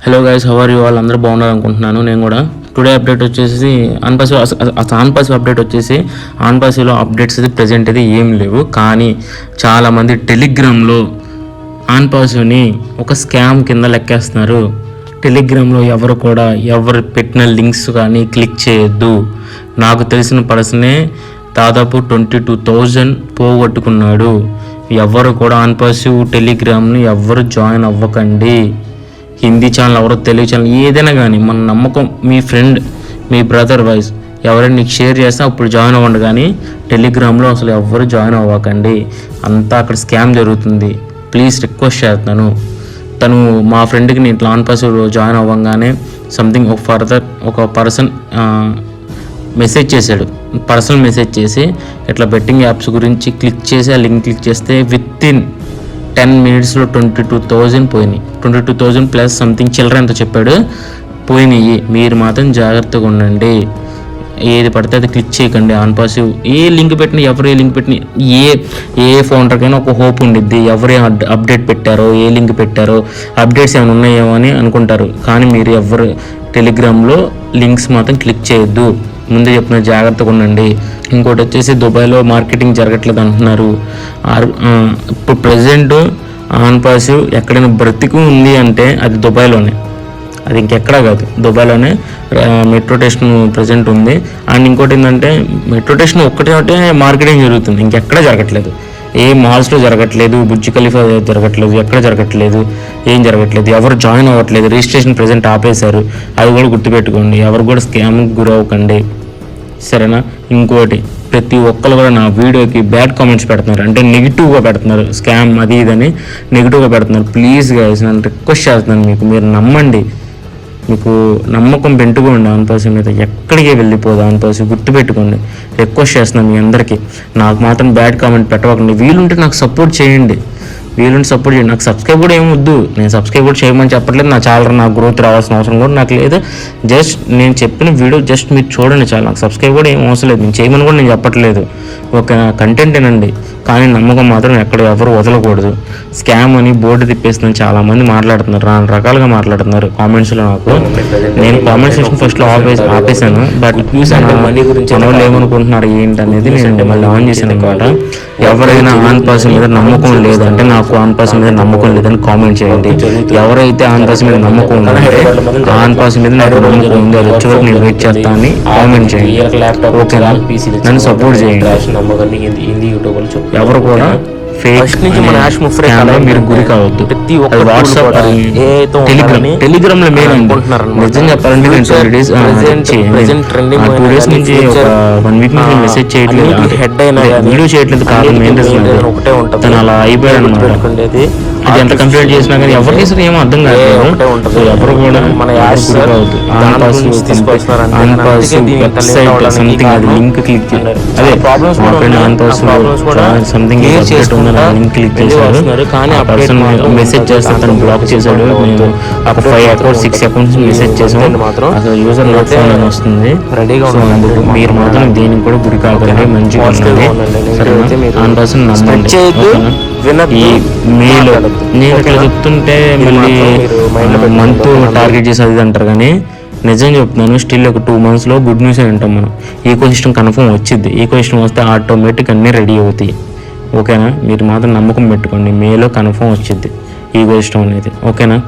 Hello guys, how are you? వాళ్ళు అందరూ బాగున్నారు అనుకుంటున్నాను. నేను కూడా టుడే అప్డేట్ వచ్చేసి ఆన్పాసివ్ అప్డేట్ వచ్చేసి ఆన్పాసివ్లో అప్డేట్స్ అయితే ప్రజెంట్ అయితే ఏం లేవు. కానీ చాలామంది టెలిగ్రామ్లో ఆన్పాసివ్ని ఒక స్కామ్ కింద లెక్కేస్తున్నారు. టెలిగ్రామ్లో ఎవరు పెట్టిన లింక్స్ కానీ క్లిక్ చేయొద్దు. నాకు తెలిసిన పర్సనే దాదాపు 22,000 పోగొట్టుకున్నాడు. ఎవరు కూడా ఆన్పాసివ్ టెలిగ్రామ్ని ఎవరు జాయిన్ అవ్వకండి. హిందీ ఛానల్ ఎవరో, తెలుగు ఛానల్ ఏదైనా కానీ మన నమ్మకం మీ ఫ్రెండ్, మీ బ్రదర్ వైజ్ ఎవరైనా నీకు షేర్ చేస్తే అప్పుడు జాయిన్ అవ్వండి. కానీ టెలిగ్రామ్లో అసలు ఎవరు జాయిన్ అవ్వకండి. అంతా అక్కడ స్కామ్ జరుగుతుంది. ప్లీజ్ రిక్వెస్ట్ చేస్తున్నాను. తను మా ఫ్రెండ్కి నేను ఇట్లా ఆన్పాసివ్ జాయిన్ అవ్వగానే సంథింగ్ ఒక పర్సన్ మెసేజ్ చేశాడు. పర్సనల్ మెసేజ్ చేసి ఇట్లా బెట్టింగ్ యాప్స్ గురించి క్లిక్ చేసి ఆ లింక్ క్లిక్ చేస్తే వితిన్ 10 minutesలో 22,000 పోయినాయి. 22,000 ప్లస్ సంథింగ్ చిల్లర ఎంత చెప్పాడు పోయినాయి. మీరు మాత్రం జాగ్రత్తగా ఉండండి. ఏది పడితే అది క్లిక్ చేయకండి. ఆన్పాసివ్ ఏ లింక్ పెట్టినా, ఎవరు ఏ లింక్ పెట్టినా, ఏ ఫౌండర్కైనా ఒక హోప్ ఉండిద్ది. ఎవరు అప్డేట్ పెట్టారో, ఏ లింక్ పెట్టారో, అప్డేట్స్ ఏమైనా ఉన్నాయేమో అని అనుకుంటారు. కానీ మీరు ఎవరు టెలిగ్రామ్లో లింక్స్ మాత్రం క్లిక్ చేయొద్దు. ముందే చెప్పిన జాగ్రత్తగా ఉండండి. ఇంకోటి వచ్చేసి దుబాయ్లో మార్కెటింగ్ జరగట్లేదు అంటున్నారు. ఇప్పుడు ప్రజెంట్ ఆన్పాసివ్ ఎక్కడైనా బ్రతికి ఉంది అంటే అది దుబాయ్లోనే, అది ఇంకెక్కడా కాదు, దుబాయ్లోనే మెట్రో స్టేషన్ ప్రజెంట్ ఉంది. అండ్ ఇంకోటి ఏంటంటే మెట్రో స్టేషన్ ఒక్కటే మార్కెటింగ్ జరుగుతుంది, ఇంకెక్కడా జరగట్లేదు. ఏ మాల్స్లో జరగట్లేదు, బుర్జ్ ఖలీఫా జరగట్లేదు, ఎక్కడ జరగట్లేదు, ఏం జరగట్లేదు. ఎవరు జాయిన్ అవ్వట్లేదు. రిజిస్ట్రేషన్ ప్రజెంట్ ఆపేశారు. అది కూడా గుర్తుపెట్టుకోండి. ఎవరు కూడా స్కామ్కి గురవ్వకండి, సరేనా? ఇంకోటి, ప్రతి ఒక్కరు కూడా నా వీడియోకి బ్యాడ్ కామెంట్స్ పెడుతున్నారు, అంటే నెగిటివ్గా పెడుతున్నారు. స్కామ్ అది ఇదని నెగిటివ్గా పెడుతున్నారు. ప్లీజ్ గైస్, నేను రిక్వెస్ట్ చేస్తున్నాను, మీరు నమ్మండి. మీకు నమ్మకం పెట్టుకోండి. ఆన్పాసివ్ మీద ఎక్కడికి వెళ్ళిపోదు. ఆన్పాసివ్ గుర్తుపెట్టుకోండి. రిక్వెస్ట్ చేస్తున్నాను మీ అందరికీ. నాకు మాత్రం బ్యాడ్ కామెంట్ పెట్టవకండి. వీలుంటే నాకు సపోర్ట్ చేయండి. నాకు సబ్స్క్రైబ్ కూడా ఏమి వద్దు. నేను సబ్స్క్రైబ్ కూడా చేయమని చెప్పట్లేదు. నా ఛానల్ నాకు గ్రోత్ రావాల్సిన అవసరం కూడా నాకు లేదు. జస్ట్ నేను చెప్పిన వీడియో జస్ట్ మీరు చూడండి చాలు. నాకు సబ్స్క్రైబ్ కూడా ఏం అవసరం లేదు. నేను చేయమని కూడా నేను చెప్పట్లేదు. ఒక కంటెంట్ ఏనండి. కానీ నమ్మకం మాత్రం ఎవరు వదలకూడదు. స్కామ్ అని బోర్డు తిప్పేస్తుందని చాలామంది మాట్లాడుతున్నారు, రకాలుగా మాట్లాడుతున్నారు కామెంట్స్లో. నాకు నేను కామెంట్ సెక్షన్ ఫస్ట్లో ఆపేశాను. బట్ మనీ గురించి ఎవరు ఏమనుకుంటున్నారు ఏంటి అనేది నేను మళ్ళీ ఆన్ చేశాను అనమాట. ఎవరైనా ఆన్పాసివ్ మీద నమ్మకం లేదంటే, నాకు ఆన్పాసివ్ మీద నమ్మకం లేదని కామెంట్ చేయండి. ఎవరైతే ఆన్పాసివ్ మీద నమ్మకం ఉందంటే ఆన్పాసివ్ మీద నాకు నమ్మకం ఉంది, అది వచ్చే వరకు నేను వెయిట్ చేస్తా అని కామెంట్ చేయండి. ఓకేనా? నన్ను సపోర్ట్ చేయండి. ఎవరు కూడా మీరు గురి కావద్దు. వాట్సాప్, టెలిగ్రామ్ లో మెయిన్ నిజం చెప్పాలంటే నేను 2 days నుంచి 1 week నుంచి మెసేజ్ చేయట్లేదు, వీడియో చేయట్లేదు. కారణం ఏంటంటే తను అలా అయిపోయాడు అనమాట. అది ఎంత కంప్లీట్ చేసినా కానీ ఎవరికి అసలు ఏమో అర్థం కాదు. ఎవరు కూడా సంథింగ్ అది లింక్ క్లిక్ అదే సంథింగ్ లింక్ క్లిక్ చేశారు. కానీ ఆ పర్సన్ మెసేజ్ చేస్తే తను బ్లాక్ చేశాడు. నేను ఒక 5 accounts 6 accounts మెసేజ్ చేసాను. అసలు యూజర్ నాట్ ఫోన్ అని వస్తుంది. సో అందుకు మీరు మాత్రం దేనికి కూడా గురి కాకండి. మంచిగా ఆన్ పర్సన్ నమ్మండి. ఈ మేలో నేను ఇట్లా చెప్తుంటే మళ్ళీ మంత్ టార్గెట్ చేసి అది అంటారు. కానీ నిజం చెప్తున్నాను, స్టిల్ ఒక 2 monthsలో గుడ్ న్యూస్ అని అంటాం మనం. ఈకోసిస్టమ్ కన్ఫర్మ్ వచ్చింది. ఈకోసిస్టమ్ వస్తే ఆటోమేటిక్ అన్నీ రెడీ అవుతాయి. ఓకేనా? మీరు మాత్రం నమ్మకం పెట్టుకోండి. మేలో కన్ఫర్మ్ వచ్చింది ఈకోసిస్టమ్ అనేది. ఓకేనా?